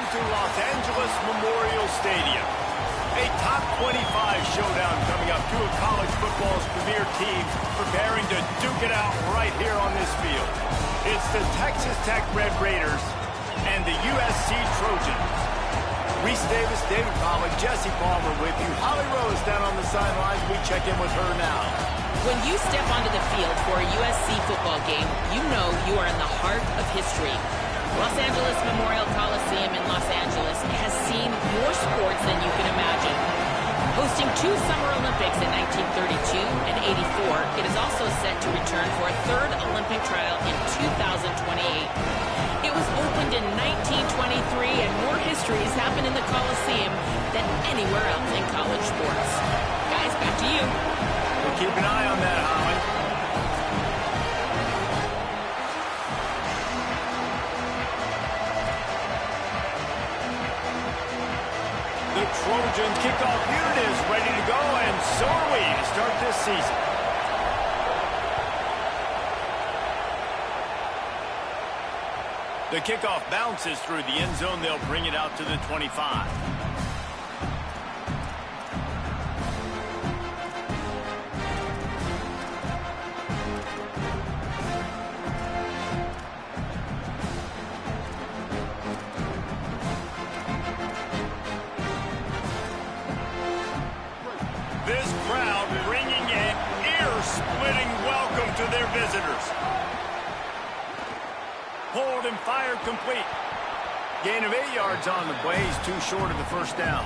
to Los Angeles Memorial Stadium. A top 25 showdown coming up. Two of college football's premier teams preparing to duke it out right here on this field. It's the Texas Tech Red Raiders and the USC Trojans. Reese Davis, David Pollack, Jesse Palmer with you. Holly Rose down on the sidelines. We check in with her now. When you step onto the field for a USC football game, you know you are in the heart of history. Los Angeles Memorial Coliseum in Los Angeles has seen more sports than you can imagine. Hosting two Summer Olympics in 1932 and 84, it is also set to return for a third Olympic trial in 2028. It was opened in 1923, and more history has happened in the Coliseum than anywhere else in college sports. Guys, back to you. We'll keep an eye on that, Holly. The Trojans kickoff unit is ready to go, and so are we to start this season. The kickoff bounces through the end zone. They'll bring it out to the 25. This crowd bringing an ear-splitting welcome to their visitors. Hold and fire complete. Gain of 8 yards on the play. He's too short of the first down.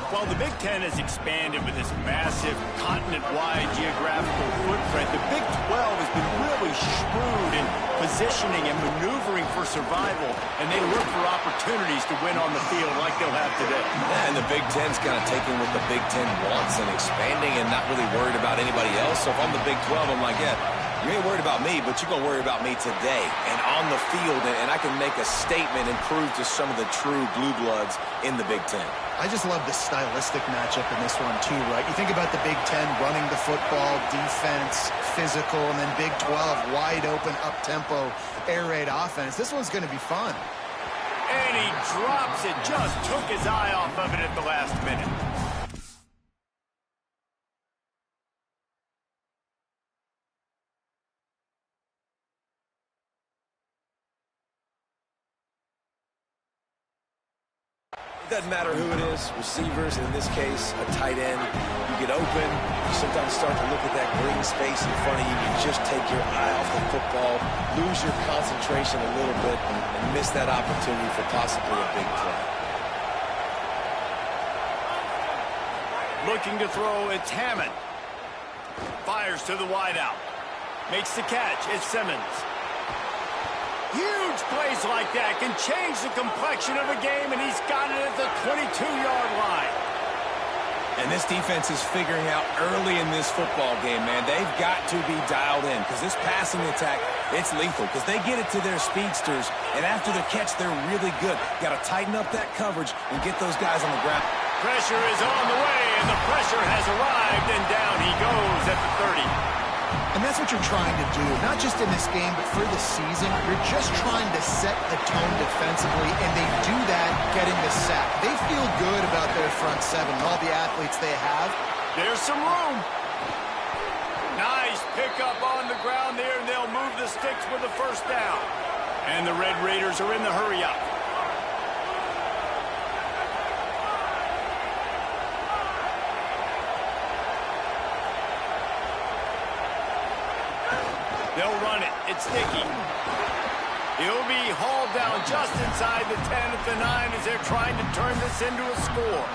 While the Big Ten has expanded with this massive continent-wide geographical footprint, the Big 12 has been really shrewd in positioning and maneuvering for survival, and they look for opportunities to win on the field like they'll have today. Yeah, and the Big Ten's kind of taking what the Big Ten wants and expanding and not really worried about anybody else. So if I'm the Big 12, I'm like, yeah, you ain't worried about me, but you're going to worry about me today and on the field, and I can make a statement and prove to some of the true blue bloods in the Big Ten. I just love the stylistic matchup in this one, too, right? You think about the Big Ten running the football, defense, physical, and then Big 12, wide open, up-tempo, air raid offense. This one's going to be fun. And he drops it, just took his eye off of it at the last minute. It doesn't matter who it is, receivers, in this case, a tight end. You get open, you sometimes start to look at that green space in front of you, you just take your eye off the football, lose your concentration a little bit, and miss that opportunity for possibly a big play. Looking to throw, it's Hammond. Fires to the wideout. Makes the catch, it's Simmons. Huge plays like that can change the complexion of a game, and he's got it at the 22-yard line. And this defense is figuring out early in this football game, man. They've got to be dialed in because this passing attack, it's lethal because they get it to their speedsters, and after the catch, they're really good. Got to tighten up that coverage and get those guys on the ground. Pressure is on the way, and the pressure has arrived, and down he goes at the 30. And that's what you're trying to do, not just in this game, but for the season. You're just trying to set the tone defensively, and they do that getting the sack. They feel good about their front seven and all the athletes they have. There's some room. Nice pickup on the ground there, and they'll move the sticks with the first down. And the Red Raiders are in the hurry-up. They'll run it. It's Dickey. He'll be hauled down just inside the 10 at the 9 as they're trying to turn this into a score.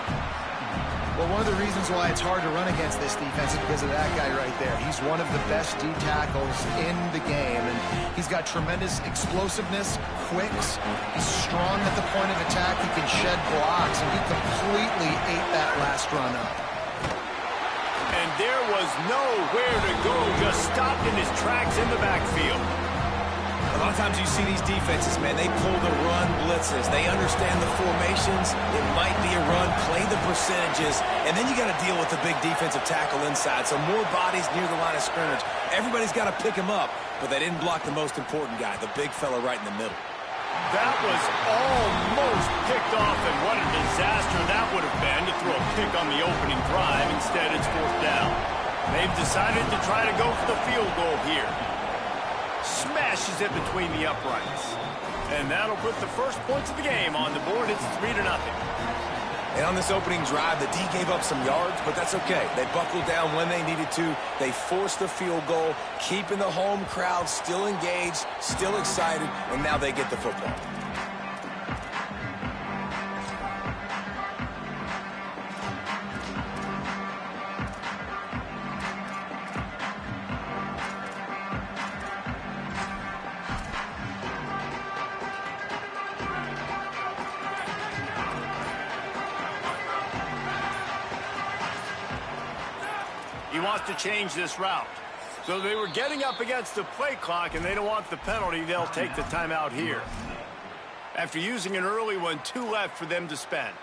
Well, one of the reasons why it's hard to run against this defense is because of that guy right there. He's one of the best D tackles in the game, and he's got tremendous explosiveness, quicks. He's strong at the point of attack. He can shed blocks, and he completely ate that last run up. And there was nowhere to go, just stopped in his tracks in the backfield. A lot of times you see these defenses, man, they pull the run blitzes. They understand the formations. It might be a run, play the percentages, and then you got to deal with the big defensive tackle inside. So more bodies near the line of scrimmage. Everybody's got to pick him up, but they didn't block the most important guy, the big fella right in the middle. That was almost picked off, and what a disaster that would have been to throw a pick on the opening drive. Instead, it's 4th down. They've decided to try to go for the field goal here. Smashes it between the uprights. And that'll put the first points of the game on the board. It's 3-0. And on this opening drive, the D gave up some yards, but that's okay. They buckled down when they needed to. They forced the field goal, keeping the home crowd still engaged, still excited, and now they get the football. He wants to change this route. So they were getting up against the play clock, and they don't want the penalty. They'll take the timeout here. After using an early one, 2 left for them to spend.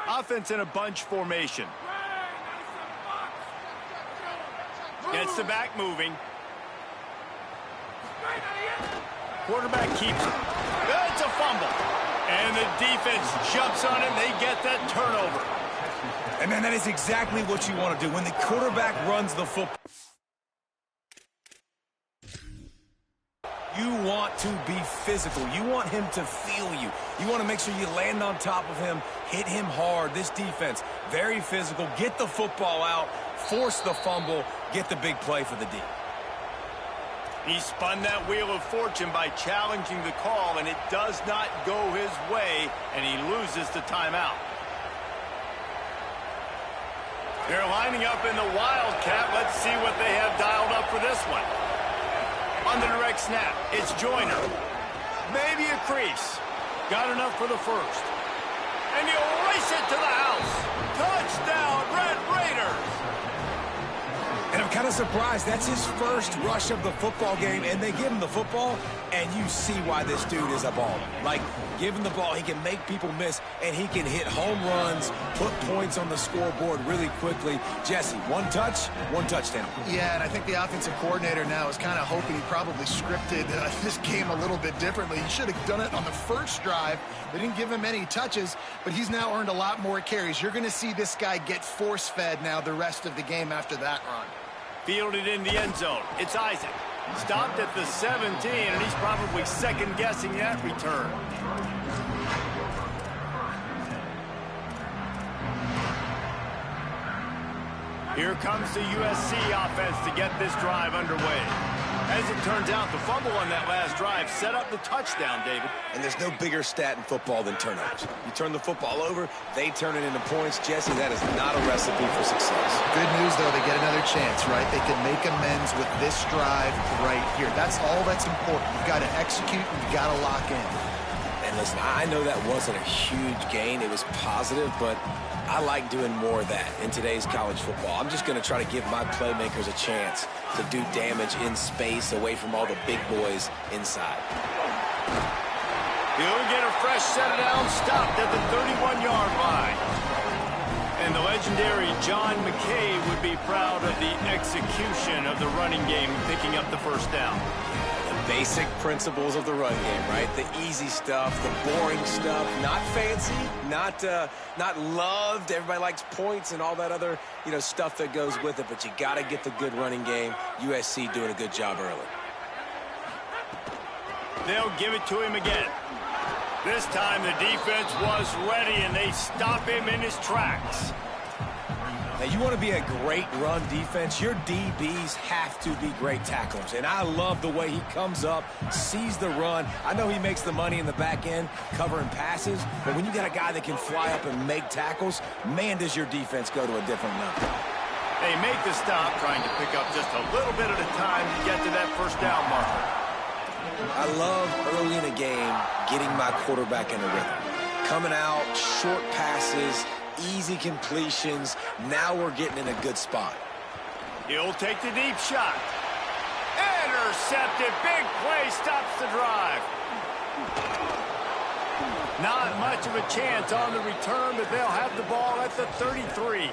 Offense in a bunch formation. Gets the back moving. Quarterback keeps it. It's a fumble. And the defense jumps on it, and they get that turnover. And, man, that is exactly what you want to do. When the quarterback runs the football, you want to be physical. You want him to feel you. You want to make sure you land on top of him, hit him hard. This defense, very physical. Get the football out, force the fumble, get the big play for the D. He spun that wheel of fortune by challenging the call, and it does not go his way, and he loses the timeout. They're lining up in the Wildcat. Let's see what they have dialed up for this one. On the direct snap, it's Joyner. Maybe a crease. Got enough for the first. And he'll race it to the house. Touchdown, Red Raiders. And I'm kind of surprised. That's his first rush of the football game, and they give him the football, and you see why this dude is a baller. Like, give him the ball, he can make people miss, and he can hit home runs, put points on the scoreboard really quickly. Jesse, one touchdown. Yeah, and I think the offensive coordinator now is kind of hoping he probably scripted this game a little bit differently. He should have done it on the first drive. They didn't give him any touches, but he's now earned a lot more carries. You're going to see this guy get force-fed now the rest of the game after that run. Fielded in the end zone. It's Isaac. Stopped at the 17, and he's probably second-guessing that return. Here comes the USC offense to get this drive underway. As it turns out, the fumble on that last drive set up the touchdown, David. And there's no bigger stat in football than turnovers. You turn the football over, they turn it into points. Jesse, that is not a recipe for success. Good news, though, they get another chance, right? They can make amends with this drive right here. That's all that's important. You've got to execute, and you've got to lock in. And listen, I know that wasn't a huge gain. It was positive, but I like doing more of that in today's college football. I'm just going to try to give my playmakers a chance to do damage in space away from all the big boys inside. He'll get a fresh set it down, stopped at the 31-yard line. And the legendary John McKay would be proud of the execution of the running game, picking up the first down. Basic principles of the run game, right? The easy stuff, the boring stuff, not fancy, not loved. Everybody likes points and all that other, stuff that goes with it, but you got to get the good running game. USC doing a good job early. They'll give it to him again. This time the defense was ready, and they stop him in his tracks. Now, you want to be a great run defense, your DBs have to be great tacklers. And I love the way he comes up, sees the run. I know he makes the money in the back end covering passes, but when you got a guy that can fly up and make tackles, man, does your defense go to a different level. They make the stop, trying to pick up just a little bit at a time to get to that first down marker. I love early in a game getting my quarterback in a rhythm. Coming out, short passes, easy completions. Now we're getting in a good spot. He'll take the deep shot. intercepted. Big play stops the drive. Not much of a chance on the return, but they'll have the ball at the 33.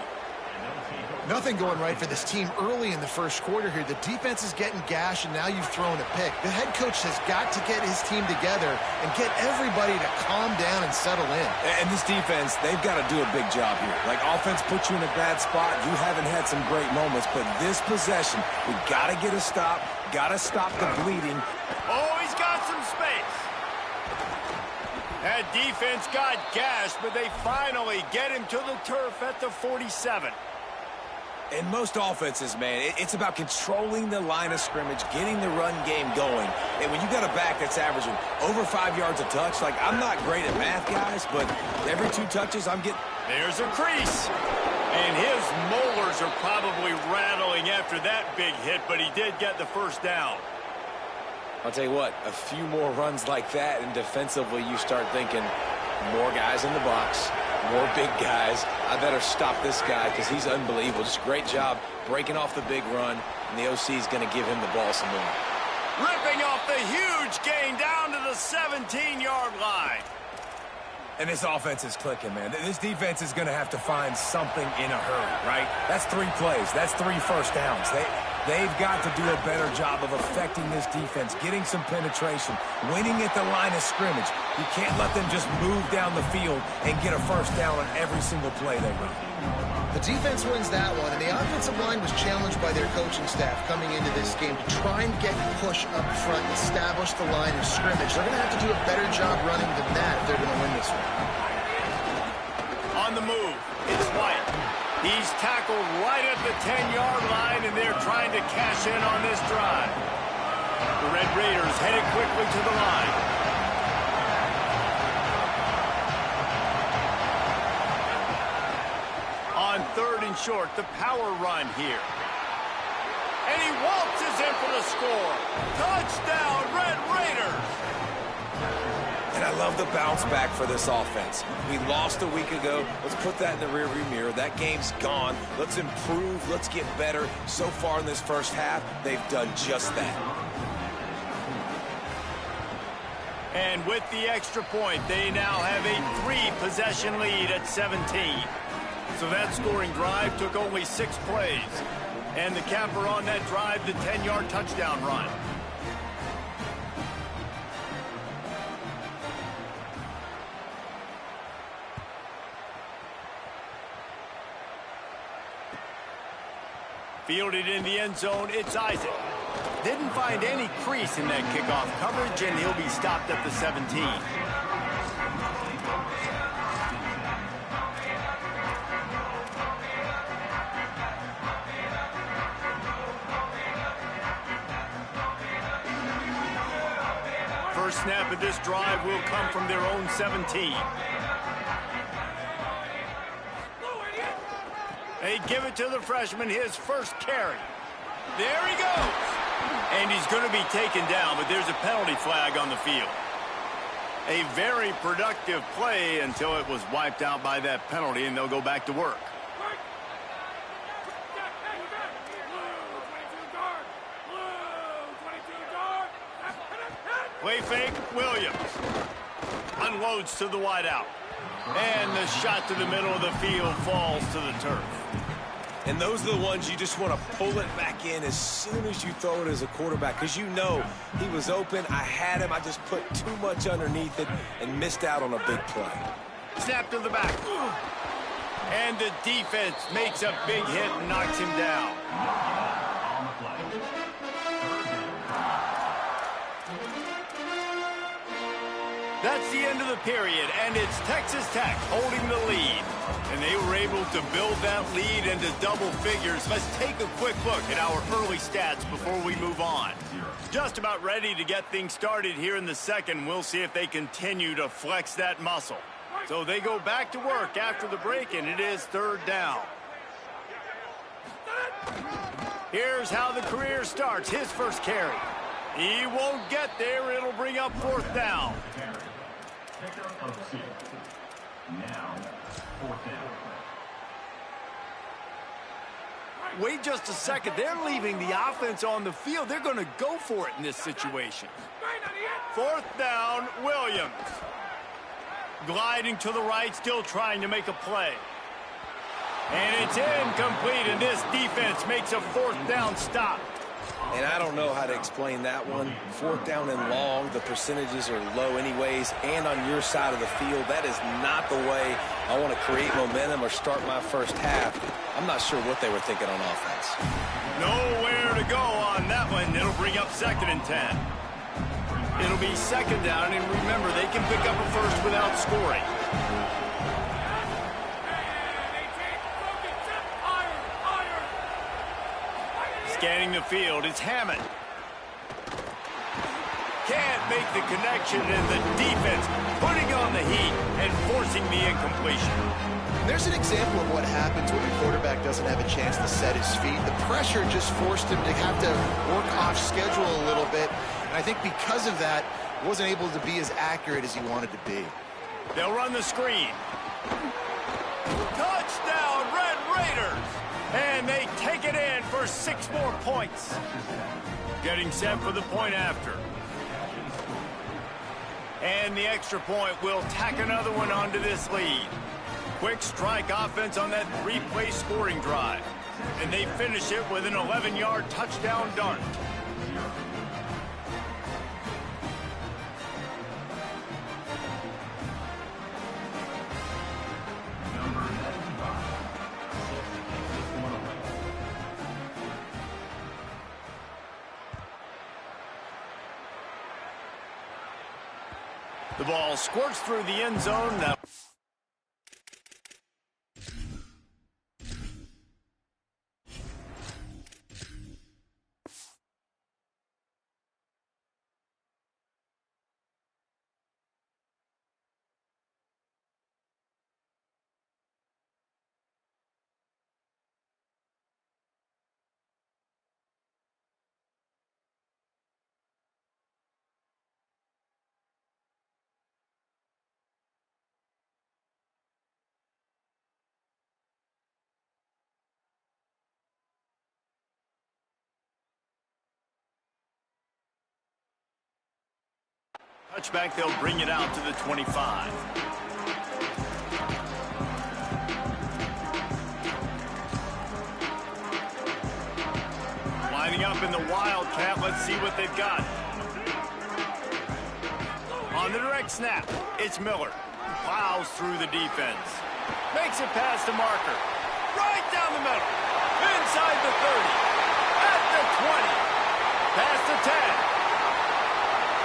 Nothing going right for this team early in the first quarter here. The defense is getting gashed, and now you've thrown a pick. The head coach has got to get his team together and get everybody to calm down and settle in. And this defense, they've got to do a big job here. Like, offense puts you in a bad spot. You haven't had some great moments, but this possession, we got to get a stop, got to stop the bleeding. Oh, he's got some space. That defense got gashed, but they finally get him to the turf at the 47. In most offenses, man, it's about controlling the line of scrimmage, getting the run game going. And when you got a back that's averaging over 5 yards a touch, like, I'm not great at math, guys, but every 2 touches I'm getting... There's a crease. And his molars are probably rattling after that big hit, but he did get the first down. I'll tell you what, a few more runs like that, and defensively you start thinking, more guys in the box, more big guys. I better stop this guy because he's unbelievable. Just a great job breaking off the big run, and the OC is going to give him the ball some more. Ripping off the huge gain down to the 17-yard line. And this offense is clicking, man. This defense is going to have to find something in a hurry, right? That's 3 plays. That's 3 first downs. They've got to do a better job of affecting this defense, getting some penetration, winning at the line of scrimmage. You can't let them just move down the field and get a first down on every single play they run. The defense wins that one, and the offensive line was challenged by their coaching staff coming into this game to try and get push up front and establish the line of scrimmage. They're going to have to do a better job running than that if they're going to win this one. On the move, it's White. He's tackled right at the 10-yard line, and they're trying to cash in on this drive. The Red Raiders headed quickly to the line. On 3rd and short, the power run here. And he waltzes in for the score. Touchdown, Red Raiders! And I love the bounce back for this offense. We lost a week ago. Let's put that in the rearview mirror. That game's gone. Let's improve. Let's get better. So far in this first half, they've done just that. And with the extra point, they now have a 3-possession lead at 17. So that scoring drive took only 6 plays. And the capper on that drive, the 10-yard touchdown run. Fielded in the end zone, it's Isaac. Didn't find any crease in that kickoff coverage, and he'll be stopped at the 17. First snap of this drive will come from their own 17. They give it to the freshman, his first carry. There he goes. And he's going to be taken down, but there's a penalty flag on the field. A very productive play until it was wiped out by that penalty, and they'll go back to work. Play fake, Williams. Unloads to the wideout. And the shot to the middle of the field falls to the turf. And those are the ones you just want to pull it back in as soon as you throw it as a quarterback, because you know he was open, I had him, I just put too much underneath it and missed out on a big play. Snap to the back. And the defense makes a big hit and knocks him down. That's the end of the period, and it's Texas Tech holding the lead. And they were able to build that lead into double figures. Let's take a quick look at our early stats before we move on. Just about ready to get things started here in the second. We'll see if they continue to flex that muscle. So they go back to work after the break, and it is 3rd down. Here's how the career starts. His first carry. He won't get there. It'll bring up 4th down. Wait just a second. They're leaving the offense on the field. They're going to go for it in this situation. 4th down, Williams. Gliding to the right, still trying to make a play. And it's incomplete, and this defense makes a 4th down stop. And I don't know how to explain that one. 4th down and long, the percentages are low anyways, and on your side of the field, that is not the way I want to create momentum or start my first half. I'm not sure what they were thinking on offense. Nowhere to go on that one. It'll bring up 2nd and 10. It'll be 2nd down, and remember, they can pick up a first without scoring. Scanning the field, it's Hammond. Can't make the connection, and the defense putting on the heat and forcing the incompletion. There's an example of what happens when the quarterback doesn't have a chance to set his feet. The pressure just forced him to have to work off schedule a little bit. And I think because of that, wasn't able to be as accurate as he wanted to be. They'll run the screen. Touchdown, Red Raiders! And they take it in for 6 more points. Getting set for the point after. And the extra point will tack another one onto this lead. Quick strike offense on that 3-play scoring drive. And they finish it with an 11-yard touchdown dart. The ball squirts through the end zone. Now touchback, they'll bring it out to the 25. Lining up in the Wildcat, let's see what they've got. On the direct snap, it's Miller. Plows through the defense. Makes it past the marker. Right down the middle. Inside the 30. At the 20. Past the 10.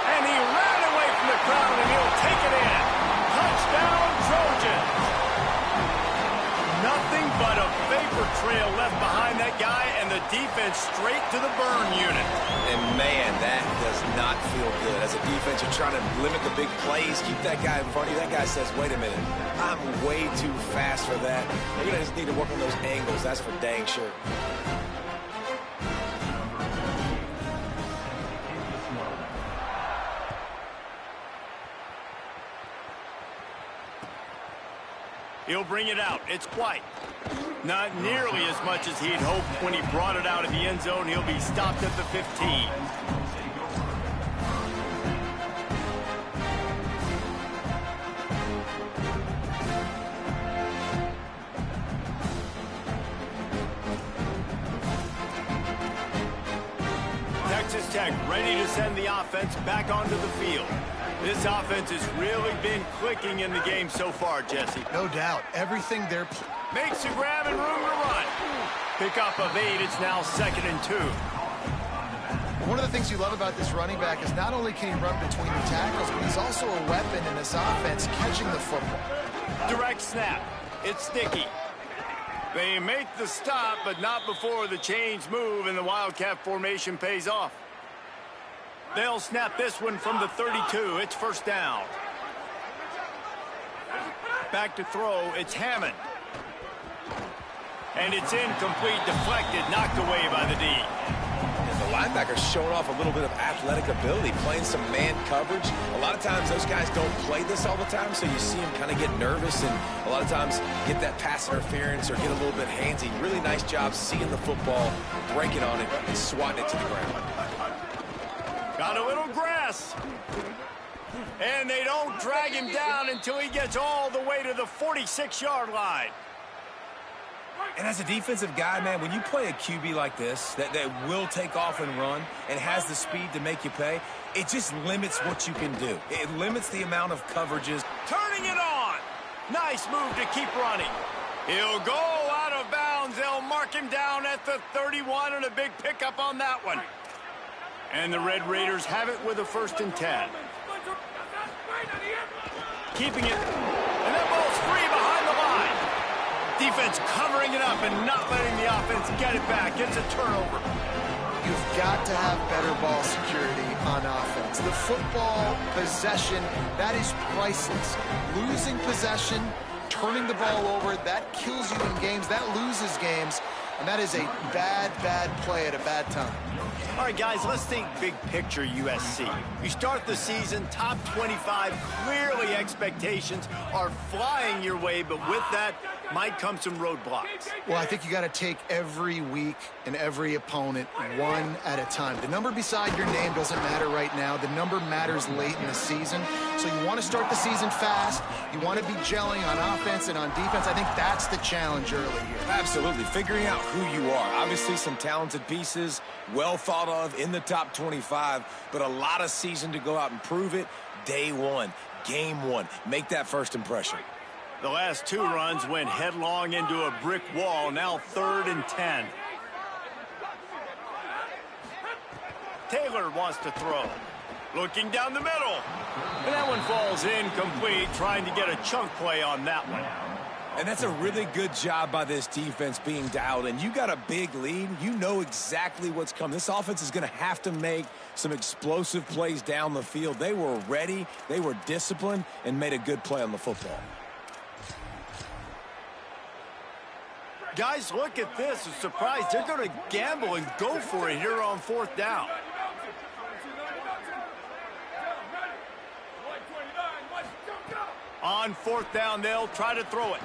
And he ran away from the crowd, and he'll take it in. Touchdown, Trojans. Nothing but a vapor trail left behind that guy, and the defense straight to the burn unit. And, man, that does not feel good. As a defense, you're trying to limit the big plays, keep that guy in front of you. That guy says, wait a minute, I'm way too fast for that. You're going to just need to work on those angles. That's for dang sure. He'll bring it out. It's White. Not nearly as much as he'd hoped when he brought it out of the end zone. He'll be stopped at the 15. Texas Tech ready to send the offense back onto the field. This offense has really been clicking in the game so far, Jesse. No doubt. Everything they're... Makes a grab and room to run. Pick up of 8. It's now 2nd and 2. One of the things you love about this running back is not only can he run between the tackles, but he's also a weapon in this offense catching the football. Direct snap. It's Sticky. They make the stop, but not before the chains move and the Wildcat formation pays off. They'll snap this one from the 32. It's 1st down. Back to throw. It's Hammond. And it's incomplete, deflected, knocked away by the D. And the linebackers showing off a little bit of athletic ability, playing some man coverage. A lot of times those guys don't play this all the time, so you see them kind of get nervous and a lot of times get that pass interference or get a little bit handsy. Really nice job seeing the football, breaking on it, and swatting it to the ground. Got a little grass. And they don't drag him down until he gets all the way to the 46-yard line. And as a defensive guy, man, when you play a QB like this that will take off and run and has the speed to make you pay, it just limits what you can do. It limits the amount of coverages. Turning it on. Nice move to keep running. He'll go out of bounds. They'll mark him down at the 31 and a big pickup on that one. And the Red Raiders have it with a 1st and 10. Keeping it. And that ball's free behind the line. Defense covering it up and not letting the offense get it back. It's a turnover. You've got to have better ball security on offense. The football possession, that is priceless. Losing possession, turning the ball over, that kills you in games, that loses games, and that is a bad, bad play at a bad time. All right, guys, let's think big picture USC. You start the season top 25. Clearly expectations are flying your way, but with that might come some roadblocks. Well, I think you got to take every week and every opponent one at a time. The number beside your name doesn't matter right now. The number matters late in the season. So you want to start the season fast. You want to be gelling on offense and on defense. I think that's the challenge early here. Absolutely. Figuring out who you are. Obviously some talented pieces, well thought of in the top 25, but a lot of season to go out and prove it. Day one, game one. Make that first impression. The last 2 runs went headlong into a brick wall. Now 3rd and 10. Taylor wants to throw. Looking down the middle. And that one falls incomplete, trying to get a chunk play on that one. And that's a really good job by this defense being dialed in. You got a big lead. You know exactly what's coming. This offense is going to have to make some explosive plays down the field. They were ready, they were disciplined, and made a good play on the football. Guys, look at this. A surprise. They're going to gamble and go for it here on 4th down. On 4th down, they'll try to throw it.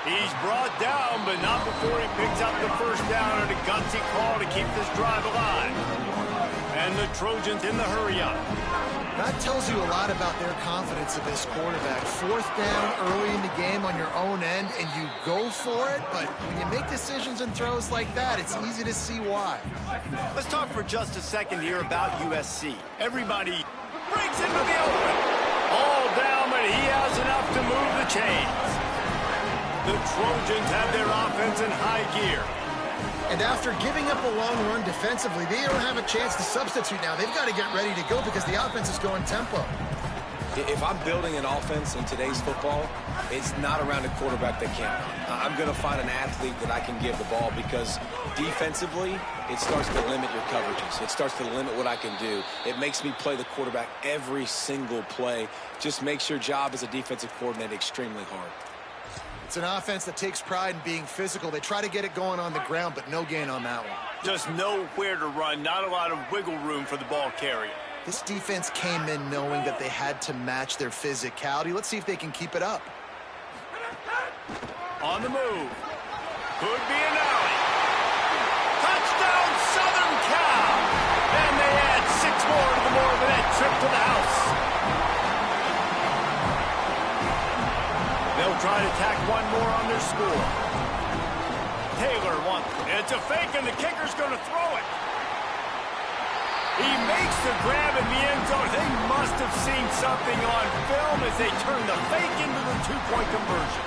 He's brought down, but not before he picks up the 1st down and a gutsy call to keep this drive alive. And the Trojans in the hurry-up. That tells you a lot about their confidence of this quarterback. 4th down early in the game on your own end, and you go for it, but when you make decisions and throws like that, it's easy to see why. Let's talk for just a second here about USC. Everybody breaks into the open. All down, but he has enough to move the chains. The Trojans have their offense in high gear. And after giving up a long run defensively, they don't have a chance to substitute now. They've got to get ready to go because the offense is going tempo. If I'm building an offense in today's football, it's not around a quarterback that can't run. I'm going to find an athlete that I can give the ball because defensively, it starts to limit your coverages. It starts to limit what I can do. It makes me play the quarterback every single play. Just makes your job as a defensive coordinator extremely hard. It's an offense that takes pride in being physical. They try to get it going on the ground, but no gain on that one. Just nowhere to run, not a lot of wiggle room for the ball carrier. This defense came in knowing that they had to match their physicality. Let's see if they can keep it up. On the move. Could be an alley. Touchdown, Southern Cal! And they add 6 more to the Moorhead trip to the house. They'll try to tack 1 more on their score. Taylor wants it. It's a fake, and the kicker's going to throw it. He makes the grab in the end zone. They must have seen something on film as they turn the fake into the 2-point conversion.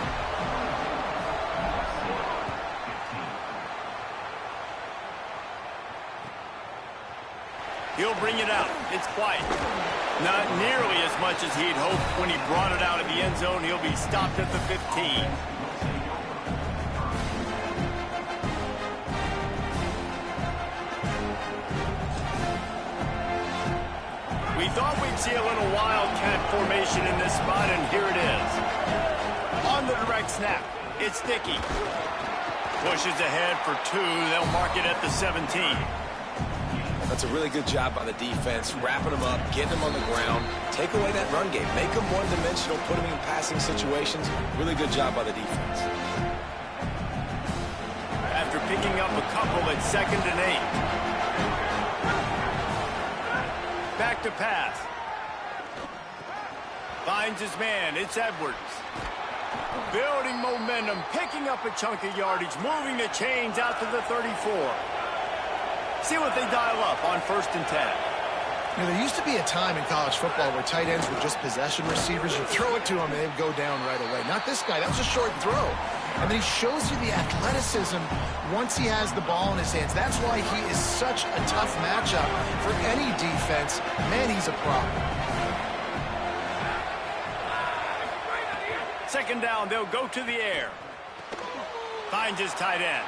He'll bring it out. It's quiet. Not nearly as much as he'd hoped when he brought it out of the end zone. He'll be stopped at the 15. We thought we'd see a little wildcat formation in this spot, and here it is. On the direct snap, it's Dickey. Pushes ahead for 2. They'll mark it at the 17. That's a really good job by the defense, wrapping them up, getting them on the ground, take away that run game, make them one-dimensional, put them in passing situations. Really good job by the defense. After picking up a couple at 2nd and 8. Back to pass. Finds his man. It's Edwards. Building momentum, picking up a chunk of yardage, moving the chains out to the 34. See what they dial up on 1st and 10. You know, there used to be a time in college football where tight ends were just possession receivers. You throw it to them and they'd go down right away. Not this guy. That was a short throw. And then he shows you the athleticism once he has the ball in his hands. That's why he is such a tough matchup for any defense. Man, he's a problem. 2nd down, they'll go to the air. Finds his tight end.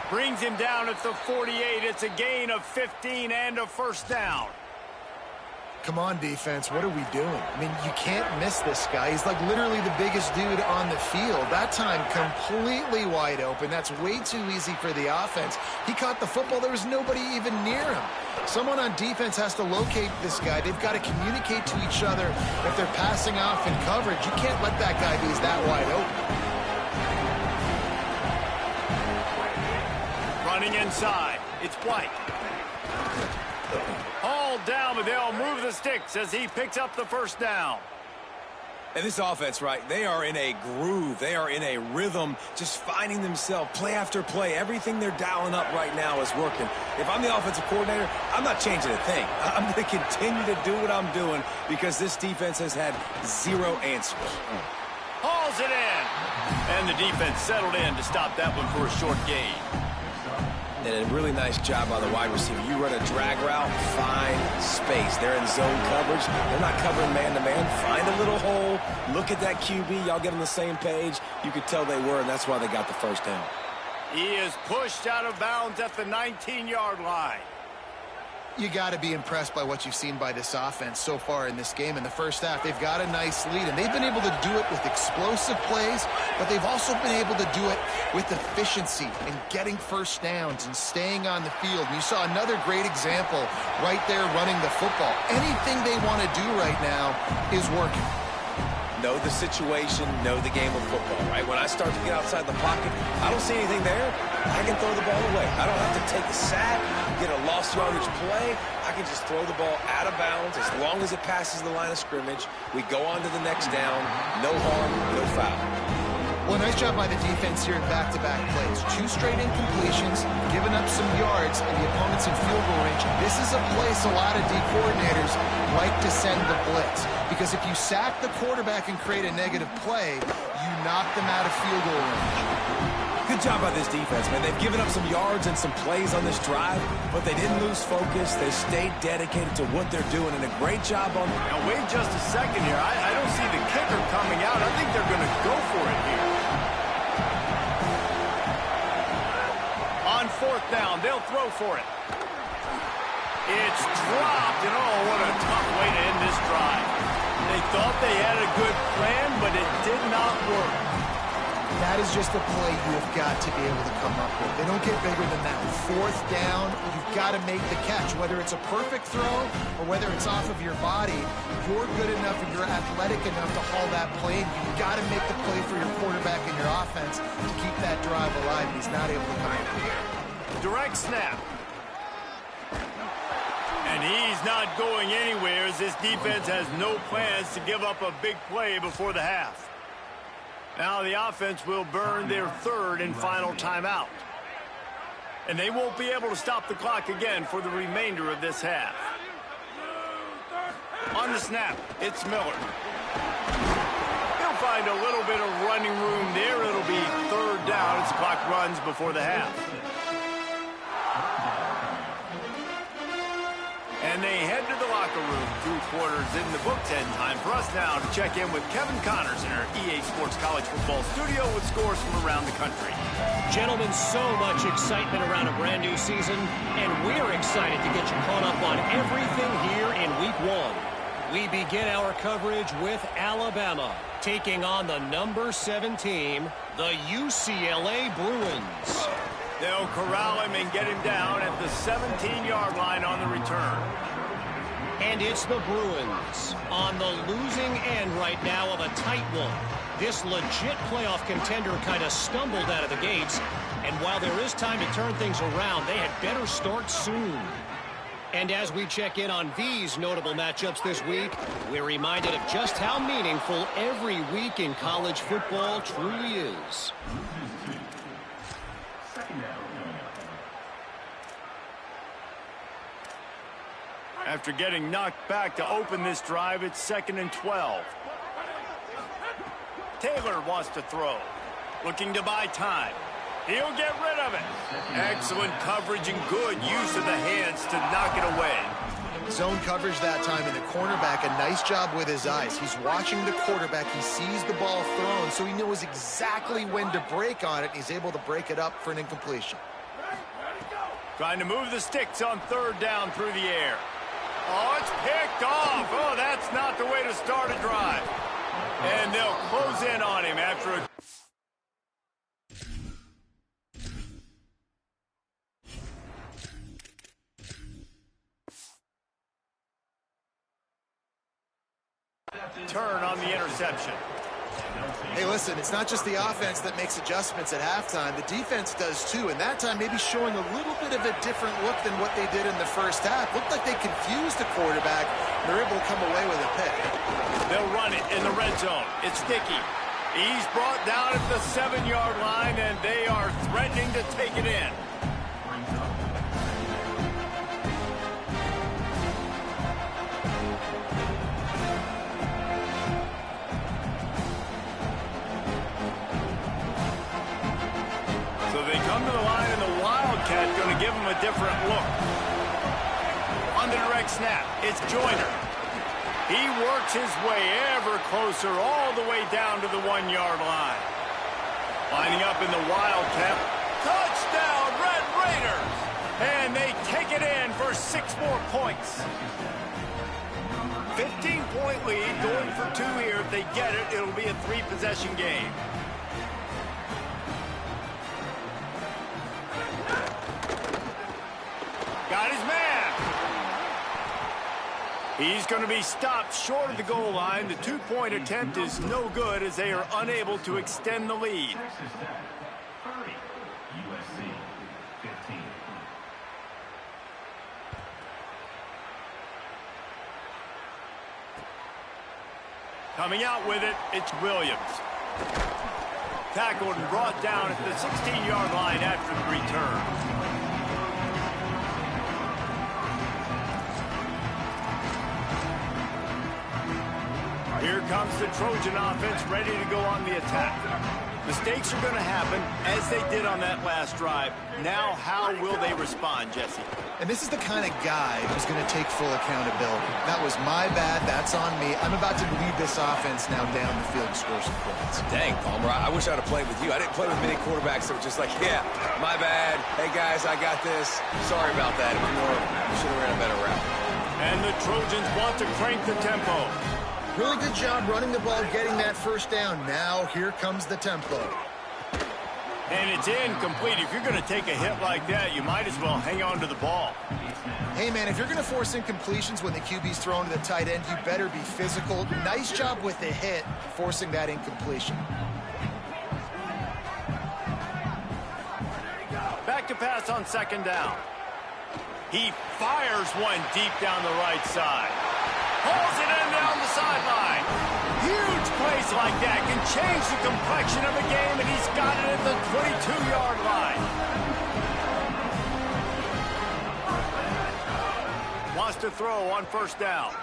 Brings him down at the 48. It's a gain of 15 and a 1st down. Come on, defense. What are we doing? I mean, you can't miss this guy. He's like literally the biggest dude on the field. That time, completely wide open. That's way too easy for the offense. He caught the football. There was nobody even near him. Someone on defense has to locate this guy. They've got to communicate to each other if they're passing off in coverage. You can't let that guy be that wide open. Running inside. It's White. Hauled down, but they'll move the sticks as he picks up the 1st down. And this offense, right, they are in a groove. They are in a rhythm, just finding themselves play after play. Everything they're dialing up right now is working. If I'm the offensive coordinator, I'm not changing a thing. I'm going to continue to do what I'm doing because this defense has had 0 answers. Hauls it in. And the defense settled in to stop that one for a short gain. And a really nice job by the wide receiver. You run a drag route, find space. They're in zone coverage. They're not covering man-to-man. Find a little hole. Look at that QB. Y'all get on the same page. You could tell they were, and that's why they got the 1st down. He is pushed out of bounds at the 19-yard line. You got to be impressed by what you've seen by this offense so far in this game. In the first half, they've got a nice lead, and they've been able to do it with explosive plays, but they've also been able to do it with efficiency and getting 1st downs and staying on the field. And you saw another great example right there running the football. Anything they want to do right now is working. Know the situation, know the game of football, right? When I start to get outside the pocket, I don't see anything there, I can throw the ball away. I don't have to take a sack, get a lost yardage play. I can just throw the ball out of bounds as long as it passes the line of scrimmage. We go on to the next down. No harm, no foul. Well, nice job by the defense here in back-to-back plays. 2 straight incompletions, giving up some yards, and the opponent's in field goal range. This is a place a lot of D coordinators like to send the blitz, because if you sack the quarterback and create a negative play, you knock them out of field goal range. Good job by this defense, man. They've given up some yards and some plays on this drive, but they didn't lose focus. They stayed dedicated to what they're doing, and a great job on... Now, wait just a second here. I don't see the kicker coming out. I think they're going to go for it here. On 4th down, they'll throw for it. It's dropped, and oh, what a tough way to end this drive. They thought they had a good plan, but it did not work. That is just a play you have got to be able to come up with. They don't get bigger than that. 4th down, you've got to make the catch. Whether it's a perfect throw or whether it's off of your body, you're good enough and you're athletic enough to haul that play. You've got to make the play for your quarterback and your offense to keep that drive alive. He's not able to come in. Direct snap. And he's not going anywhere as this defense has no plans to give up a big play before the half. Now the offense will burn their 3rd and final timeout. And they won't be able to stop the clock again for the remainder of this half. On the snap, it's Miller. He'll find a little bit of running room there. It'll be 3rd down as the clock runs before the half. And they head to the locker room. 2 quarters in the books, and time for us now to check in with Kevin Connors in our EA Sports College Football studio with scores from around the country. Gentlemen, so much excitement around a brand new season, and we're excited to get you caught up on everything here in Week 1. We begin our coverage with Alabama, taking on the number 7 team, the UCLA Bruins. They'll corral him and get him down at the 17-yard line on the return. And it's the Bruins on the losing end right now of a tight one. This legit playoff contender kind of stumbled out of the gates. And while there is time to turn things around, they had better start soon. And as we check in on these notable matchups this week, we're reminded of just how meaningful every week in college football truly is. After getting knocked back to open this drive, it's 2nd and 12. Taylor wants to throw. Looking to buy time. He'll get rid of it. Excellent coverage and good use of the hands to knock it away. Zone coverage that time, and the cornerback, a nice job with his eyes. He's watching the quarterback. He sees the ball thrown, so he knows exactly when to break on it. He's able to break it up for an incompletion. Trying to move the sticks on 3rd down through the air. Oh, it's picked off. Oh, that's not the way to start a drive. And they'll close in on him after a... turn on the interception. Hey, listen, it's not just the offense that makes adjustments at halftime. The defense does too, and that time maybe showing a little bit of a different look than what they did in the first half. Looked like they confused the quarterback. They're able to come away with a pick. They'll run it in the red zone. It's Dickey. He's brought down at the 7-yard line, and they are threatening to take it in. So they come to the line, and the Wildcat going to give them a different look. On the direct snap, it's Joyner. He works his way ever closer all the way down to the 1-yard line. Lining up in the Wildcat. Touchdown, Red Raiders! And they take it in for 6 more points. 15-point lead, going for 2 here. If they get it, it'll be a 3-possession game. Got his man. He's going to be stopped short of the goal line. The 2-point attempt is no good as they are unable to extend the lead. Coming out with it, it's Williams. Tackled and brought down at the 16-yard line after the return. Here comes the Trojan offense ready to go on the attack. Mistakes are going to happen, as they did on that last drive. Now, how will they respond, Jesse? And this is the kind of guy who's going to take full accountability. That was my bad. That's on me. I'm about to lead this offense now down the field and score some points. Dang, Palmer, I wish I'd have played with you. I didn't play with many quarterbacks that were just like, yeah, my bad. Hey, guys, I got this. Sorry about that. It was more, we should have ran a better route. And the Trojans want to crank the tempo. Really good job running the ball, getting that first down. Now, here comes the tempo. And it's incomplete. If you're going to take a hit like that, you might as well hang on to the ball. Hey, man, if you're going to force incompletions when the QB's thrown to the tight end, you better be physical. Nice job with the hit, forcing that incompletion. Back to pass on 2nd down. He fires one deep down the right side. Pulls it in down the sideline. Huge plays like that can change the complexion of a game, and he's got it at the 22-yard line. Wants to throw on 1st down.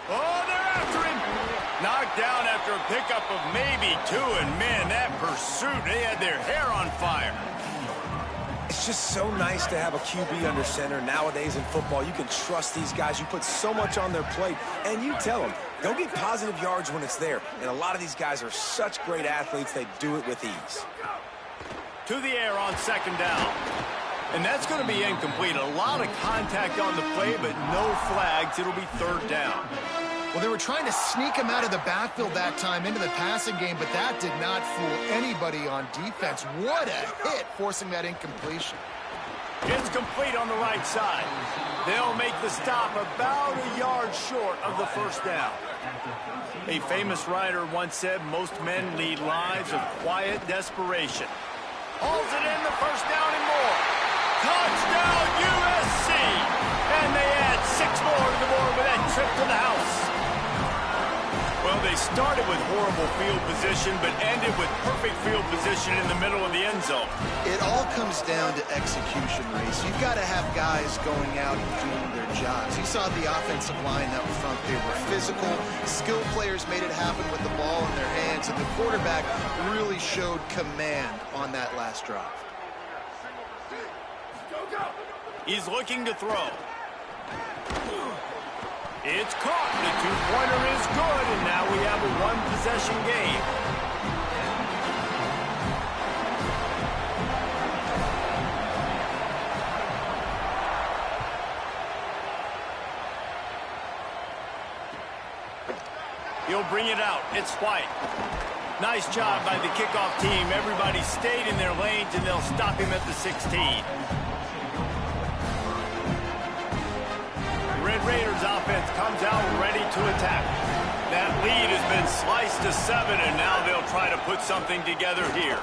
Oh, they're after him. Knocked down after a pickup of maybe 2, and man, that pursuit, they had their hair on fire. It's just so nice to have a QB under center. Nowadays in football, you can trust these guys. You put so much on their plate, and you tell them, go get positive yards when it's there. And a lot of these guys are such great athletes, they do it with ease. To the air on 2nd down. And that's going to be incomplete. A lot of contact on the play, but no flags. It'll be 3rd down. Well, they were trying to sneak him out of the backfield that time into the passing game, but that did not fool anybody on defense. What a hit, forcing that incompletion. It's complete on the right side. They'll make the stop about a yard short of the first down. A famous writer once said most men lead lives of quiet desperation. Hauls it in, the first down and more. Touchdown USC! And they add 6 more to the board with that trip to the house. Well, they started with horrible field position, but ended with perfect field position in the middle of the end zone. It all comes down to execution, Reese. You've got to have guys going out and doing their jobs. You saw the offensive line up front. They were physical. Skilled players made it happen with the ball in their hands, and the quarterback really showed command on that last drive. He's looking to throw. It's caught. The two-pointer is good, and now we have a one-possession game. He'll bring it out. It's White. Nice job by the kickoff team. Everybody stayed in their lanes, and they'll stop him at the 16. Red Raiders offense comes out ready to attack. That lead has been sliced to 7, and now they'll try to put something together here.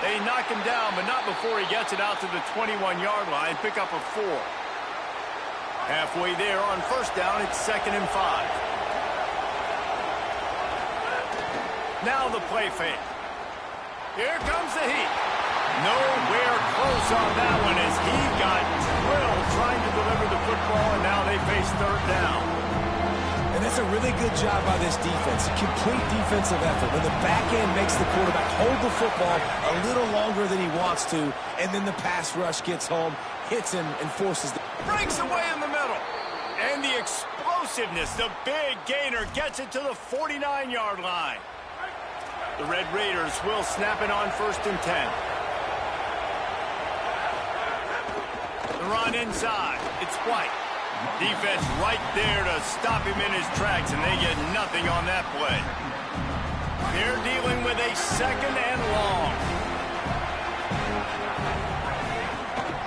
They knock him down, but not before he gets it out to the 21-yard line. Pick up a 4. Halfway there on first down, it's 2nd and 5. Now the play fake. Here comes the heat. Nowhere close on that one as he got drilled trying to deliver the football, and now they face 3rd down. And that's a really good job by this defense. A complete defensive effort. When the back end makes the quarterback hold the football a little longer than he wants to, and then the pass rush gets home, hits him, and forces the... Breaks away in the middle. And the explosiveness, the big gainer gets it to the 49-yard line. The Red Raiders will snap it on 1st and 10. Run inside. It's White. Defense right there to stop him in his tracks, and they get nothing on that play. They're dealing with a 2nd and long.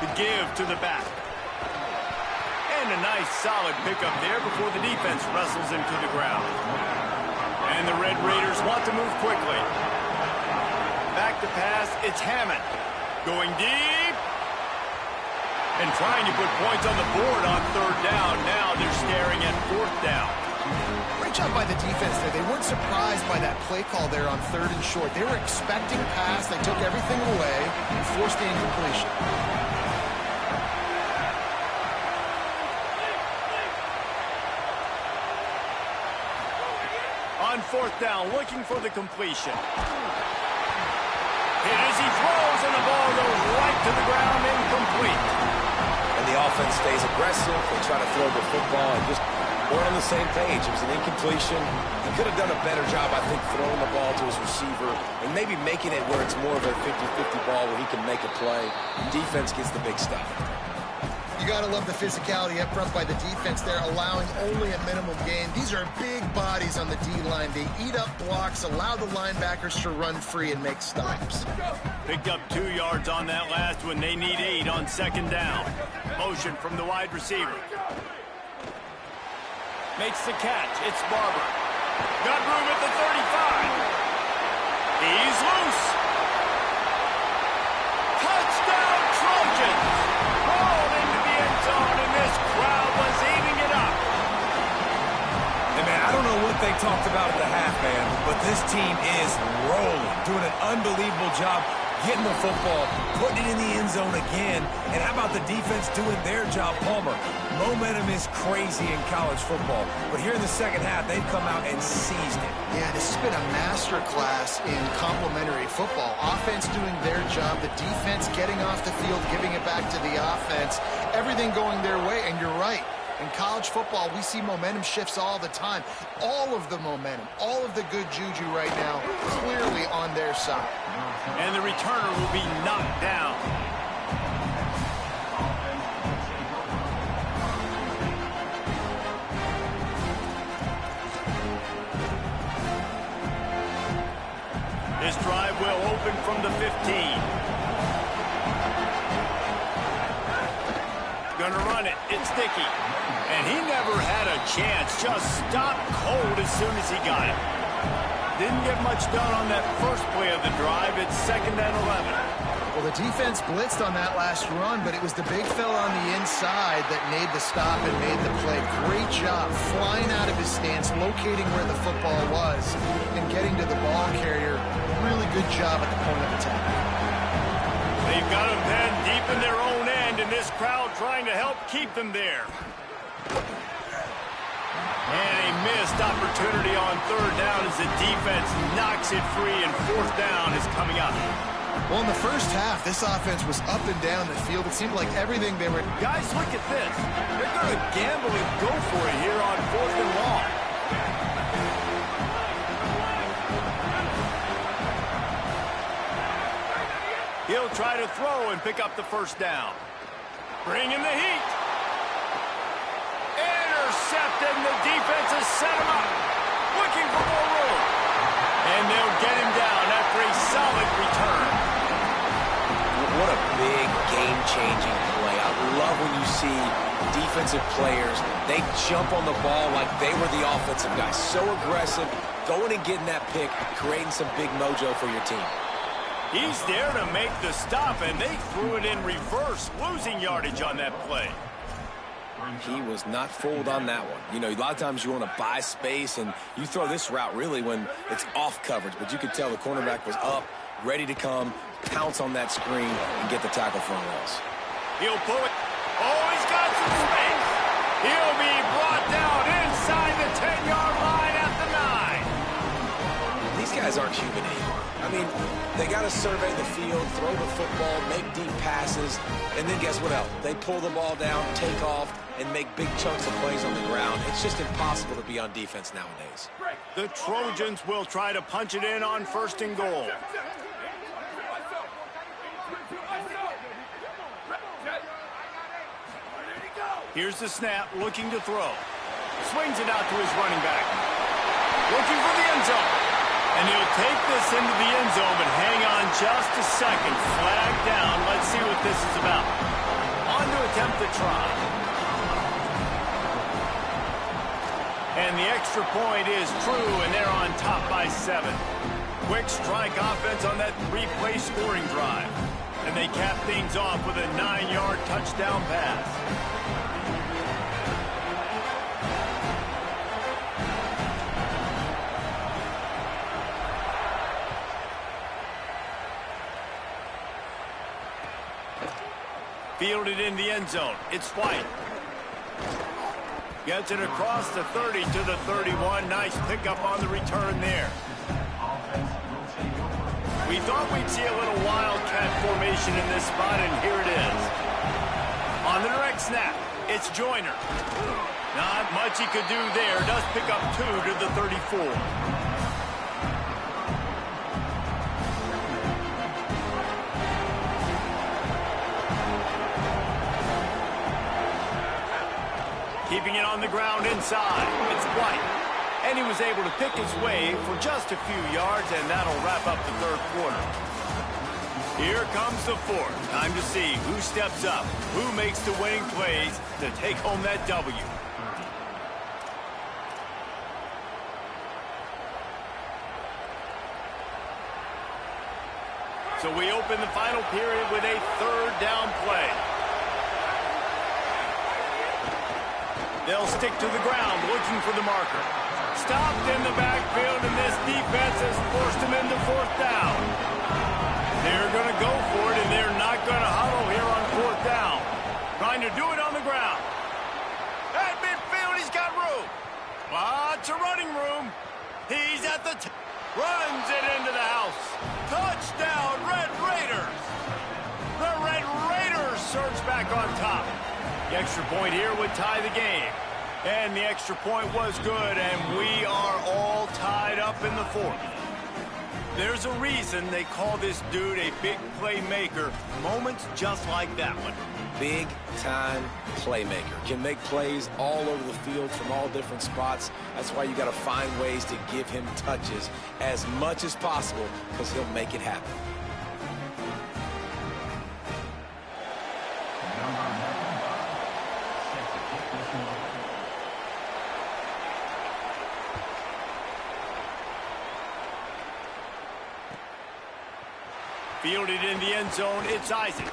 The give to the back. And a nice solid pickup there before the defense wrestles him to the ground. And the Red Raiders want to move quickly. Back to pass. It's Hammond. Going deep. And trying to put points on the board on 3rd down. Now they're staring at 4th down. Great job by the defense there. They weren't surprised by that play call there on 3rd and short. They were expecting pass. They took everything away and forced the incompletion. On 4th down, looking for the completion. Hit as he throws, and the ball goes right to the ground, incomplete. And the offense stays aggressive. They try to throw the football and just weren't on the same page. It was an incompletion. He could have done a better job, I think, throwing the ball to his receiver and maybe making it where it's more of a 50-50 ball where he can make a play. Defense gets the big stuff. You got to love the physicality up front by the defense there, allowing only a minimum gain. These are big bodies on the D-line. They eat up blocks, allow the linebackers to run free and make stops. Picked up 2 yards on that last one. They need 8 on 2nd down. Motion from the wide receiver. Makes the catch. It's Barber. Got room at the 35. He's loose. Touchdown Trojans. Rolled into the end zone, and this crowd was eating it up. Hey, man, I don't know what they talked about at the half, man, but this team is rolling, doing an unbelievable job getting the football, putting it in the end zone again. And how about the defense doing their job, Palmer? Momentum is crazy in college football, but here in the second half, they've come out and seized it. Yeah, this has been a master class in complementary football. Offense doing their job, the defense getting off the field, giving it back to the offense, everything going their way, and you're right. In college football, we see momentum shifts all the time. All of the momentum, all of the good juju right now, clearly on their side. And the returner will be knocked down. This drive will open from the 15. Gonna run it. It's Dickey. And he never had a chance. Just stopped cold as soon as he got it. Didn't get much done on that first play of the drive. It's 2nd and 11. Well, the defense blitzed on that last run, but it was the big fella on the inside that made the stop and made the play. Great job flying out of his stance, locating where the football was, and getting to the ball carrier. Really good job at the point of attack. They've got him then deep in their own end, and this crowd trying to help keep them there. And a missed opportunity on 3rd down as the defense knocks it free, and 4th down is coming up. Well, in the first half, this offense was up and down the field. It seemed like everything they were... Guys, look at this. They're going to gamble and go for it here on 4th and long. He'll try to throw and pick up the 1st down. Bring in the heat. Intercepted, and the defense has set him up. Looking for more room. And they'll get him down after a solid return. What a big game-changing play. I love when you see defensive players, they jump on the ball like they were the offensive guys. So aggressive, going and getting that pick, creating some big mojo for your team. He's there to make the stop, and they threw it in reverse, losing yardage on that play. He was not fooled on that one. You know, a lot of times you want to buy space, and you throw this route really when it's off coverage. But you could tell the cornerback was up, ready to come, pounce on that screen, and get the tackle for a loss. He'll pull it. Oh, he's got some space. He'll be brought down inside the 10-yard line at the 9. These guys aren't human either. I mean, they got to survey the field, throw the football, make deep passes, and then guess what else? They pull the ball down, take off, and make big chunks of plays on the ground. It's just impossible to be on defense nowadays. The Trojans will try to punch it in on 1st and goal. Here's the snap, looking to throw. Swings it out to his running back. Looking for the end zone. And he'll take this into the end zone, but hang on just a second. Flag down. Let's see what this is about. On to attempt the try. And the extra point is true, and they're on top by 7. Quick strike offense on that 3-play scoring drive. And they cap things off with a 9-yard touchdown pass. Fielded in the end zone. It's White. Gets it across the 30 to the 31. Nice pickup on the return there. We thought we'd see a little wildcat formation in this spot, and here it is. On the direct snap, it's Joyner. Not much he could do there. Does pick up 2 to the 34. Keeping it on the ground inside. It's White. And he was able to pick his way for just a few yards, and that'll wrap up the 3rd quarter. Here comes the 4th. Time to see who steps up, who makes the winning plays to take home that W. So we open the final period with a 3rd down play. They'll stick to the ground, looking for the marker. Stopped in the backfield, and this defense has forced him into 4th down. They're going to go for it, and they're not going to huddle here on 4th down. Trying to do it on the ground. At midfield, he's got room. Lots of running room. He's at the runs it into the house. Touchdown, Red Raiders. The Red Raiders surge back on top. The extra point here would tie the game. And the extra point was good, and we are all tied up in the 4th. There's a reason they call this dude a big playmaker. Moments just like that one. Big-time playmaker. Can make plays all over the field from all different spots. That's why you got to find ways to give him touches as much as possible, because he'll make it happen. Fielded in the end zone, it's Isaac.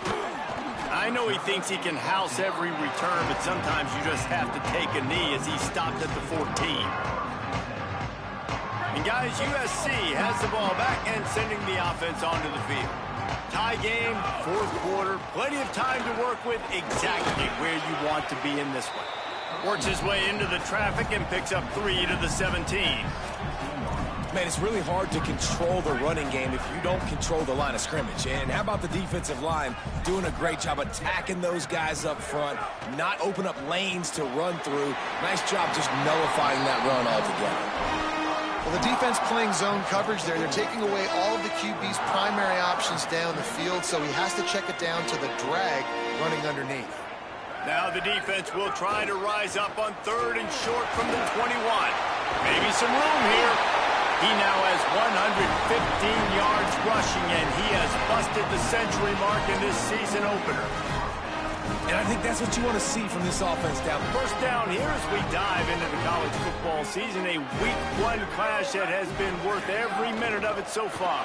I know he thinks he can house every return, but sometimes you just have to take a knee as he stopped at the 14. And guys, USC has the ball back and sending the offense onto the field. Tie game, fourth quarter, plenty of time to work with, exactly where you want to be in this one. Works his way into the traffic and picks up 3 to the 17. Man, it's really hard to control the running game if you don't control the line of scrimmage. And how about the defensive line doing a great job attacking those guys up front, not open up lanes to run through. Nice job just nullifying that run altogether. Well, the defense playing zone coverage there. They're taking away all of the QB's primary options down the field, so he has to check it down to the drag running underneath. Now the defense will try to rise up on 3rd and short from the 21. Maybe some room here. He now has 115 yards rushing, and he has busted the century mark in this season opener. And I think that's what you want to see from this offense down. First down here as we dive into the college football season, a week 1 clash that has been worth every minute of it so far.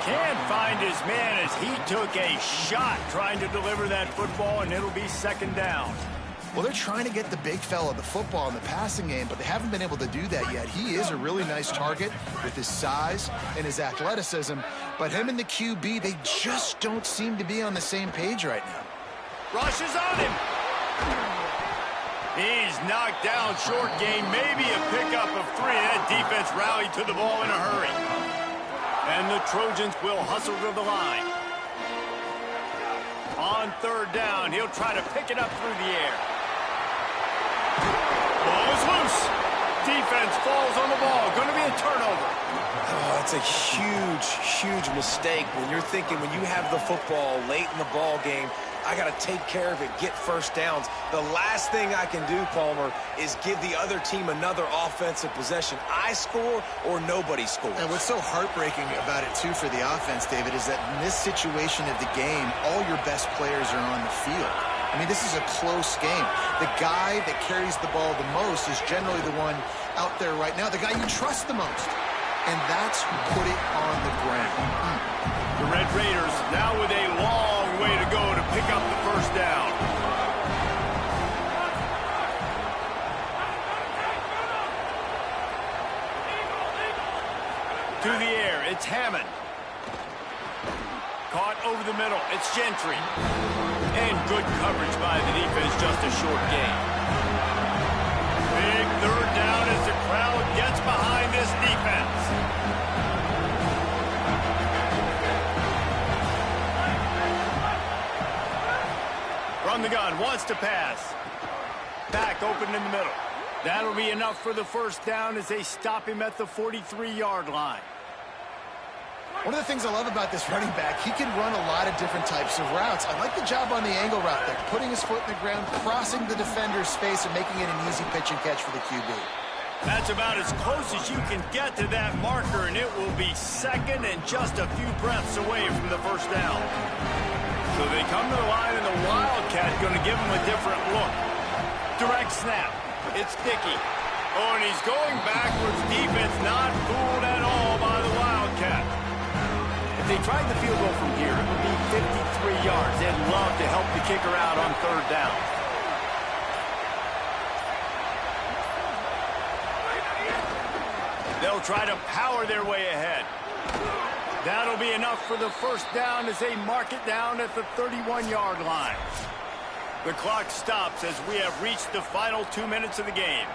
Can't find his man as he took a shot trying to deliver that football, and it'll be 2nd down. Well, they're trying to get the big fella the football in the passing game, but they haven't been able to do that yet. He is a really nice target with his size and his athleticism, but him and the QB, they just don't seem to be on the same page right now. Rushes on him. He's knocked down short gain, maybe a pickup of 3. That defense rallied to the ball in a hurry. And the Trojans will hustle to the line. On 3rd down, he'll try to pick it up through the air. Ball is loose. Defense falls on the ball. Going to be a turnover. Oh, it's a huge, huge mistake when you're thinking when you have the football late in the ball game, I got to take care of it, get first downs. The last thing I can do, Palmer, is give the other team another offensive possession. I score or nobody scores. And what's so heartbreaking about it, too, for the offense, David, is that in this situation of the game, all your best players are on the field. I mean, this is a close game. The guy that carries the ball the most is generally the one out there right now, the guy you trust the most. And that's who put it on the ground. The Red Raiders now with a long way to go to pick up the first down. To the air, it's Hammond. Caught over the middle, it's Gentry. And good coverage by the defense, just a short gain. Big 3rd down as the crowd gets behind this defense. From the gun, wants to pass. Back open in the middle. That'll be enough for the first down as they stop him at the 43-yard line. One of the things I love about this running back, he can run a lot of different types of routes. I like the job on the angle route there, putting his foot in the ground, crossing the defender's face, and making it an easy pitch and catch for the QB. That's about as close as you can get to that marker, and it will be 2nd and just a few breaths away from the first down. So they come to the line, and the Wildcat going to give him a different look. Direct snap. It's Dickey. Oh, and he's going backwards. Defense not fooled at all by the Wildcat. If they tried the field goal from here, it would be 53 yards. They'd love to help the kicker out on 3rd down. They'll try to power their way ahead. That'll be enough for the first down as they mark it down at the 31-yard line. The clock stops as we have reached the final 2 minutes of the game.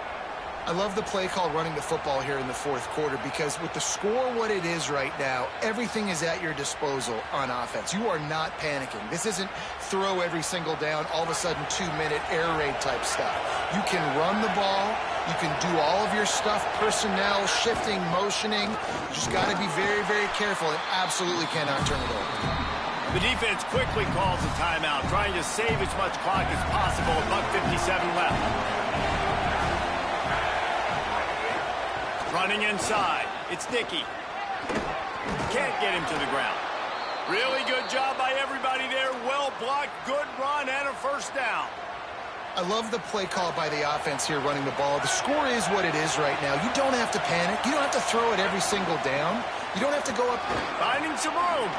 I love the play call running the football here in the 4th quarter because with the score what it is right now, everything is at your disposal on offense. You are not panicking. This isn't throw every single down, all of a sudden 2-minute air raid type stuff. You can run the ball, You can do all of your stuff, personnel, shifting, motioning. You just got to be very, very careful and absolutely cannot turn it over. The defense quickly calls a timeout, trying to save as much clock as possible. $1:57 left. Running inside. It's Dickey. Can't get him to the ground. Really good job by everybody there. Well blocked, good run, and a first down. I love the play call by the offense here running the ball. The score is what it is right now. You don't have to panic. You don't have to throw it every single down. You don't have to go up. Finding some room.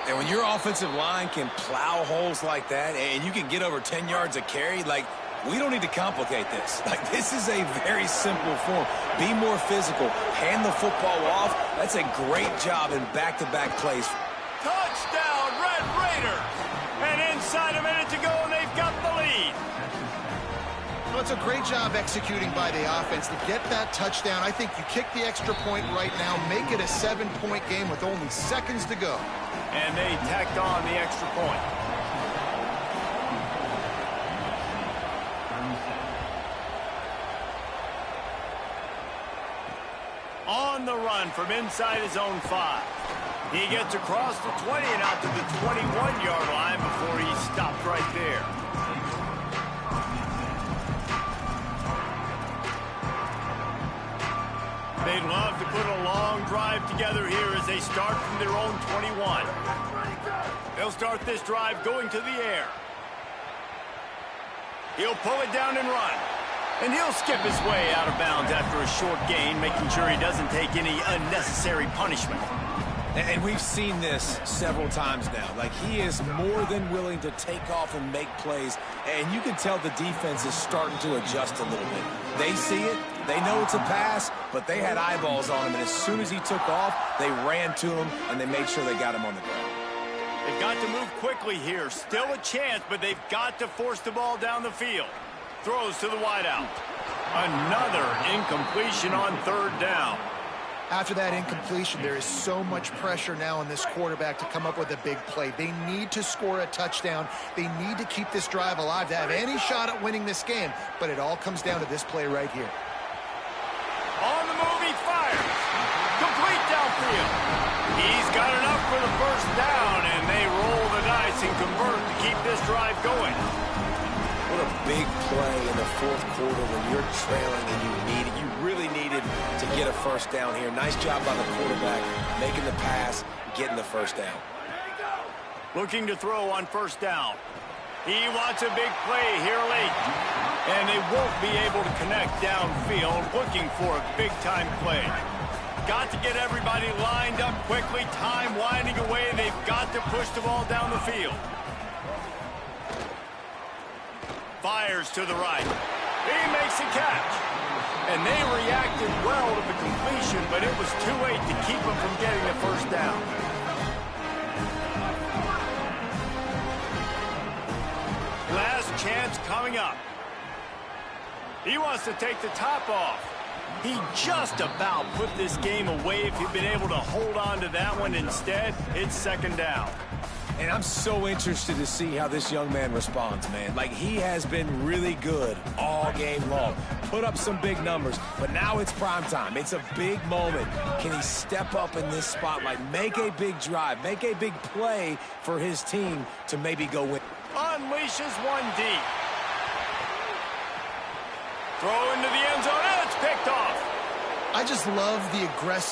And when your offensive line can plow holes like that and you can get over 10 yards a carry, like, we don't need to complicate this. Like, this is a very simple form. Be more physical. Hand the football off. That's a great job in back-to-back plays. Touchdown, Red Raider. And inside a minute to go, and they've got the lead. Well, it's a great job executing by the offense to get that touchdown. I think you kick the extra point right now, make it a 7-point game with only seconds to go. And they tacked on the extra point. On the run from inside his own 5. He gets across the 20 and out to the 21-yard line before he stopped right there. They'd love to put a long drive together here as they start from their own 21. They'll start this drive going to the air. He'll pull it down and run. And he'll skip his way out of bounds after a short gain, making sure he doesn't take any unnecessary punishment. And we've seen this several times now. Like, he is more than willing to take off and make plays. And you can tell the defense is starting to adjust a little bit. They see it. They know it's a pass, but they had eyeballs on him. And as soon as he took off, they ran to him, and they made sure they got him on the ground. They've got to move quickly here. Still a chance, but they've got to force the ball down the field. Throws to the wideout. Another incompletion on third down. After that incompletion, there is so much pressure now on this quarterback to come up with a big play. They need to score a touchdown. They need to keep this drive alive to have any shot at winning this game. But it all comes down to this play right here. On the move, he fires. Complete downfield. He's got enough for the first down, and they roll the dice and convert to keep this drive going. What a big play in the fourth quarter when you're trailing and you need it. You really needed to get a first down here. Nice job by the quarterback, making the pass, getting the first down. Looking to throw on first down. He wants a big play here late. And they won't be able to connect downfield, looking for a big-time play. Got to get everybody lined up quickly. Time winding away. They've got to push the ball down the field. Fires to the right. He makes a catch. And they reacted well to the completion, but it was too late to keep him from getting the first down. Last chance coming up. He wants to take the top off. He just about put this game away if he'd been able to hold on to that one. Instead, it's second down. And I'm so interested to see how this young man responds, man. Like, he has been really good all game long. Put up some big numbers, but now it's prime time. It's a big moment. Can he step up in this spotlight, make a big drive, make a big play for his team to maybe go win? Unleashes one deep. Throw into the end zone, and it's picked off. I just love the aggressive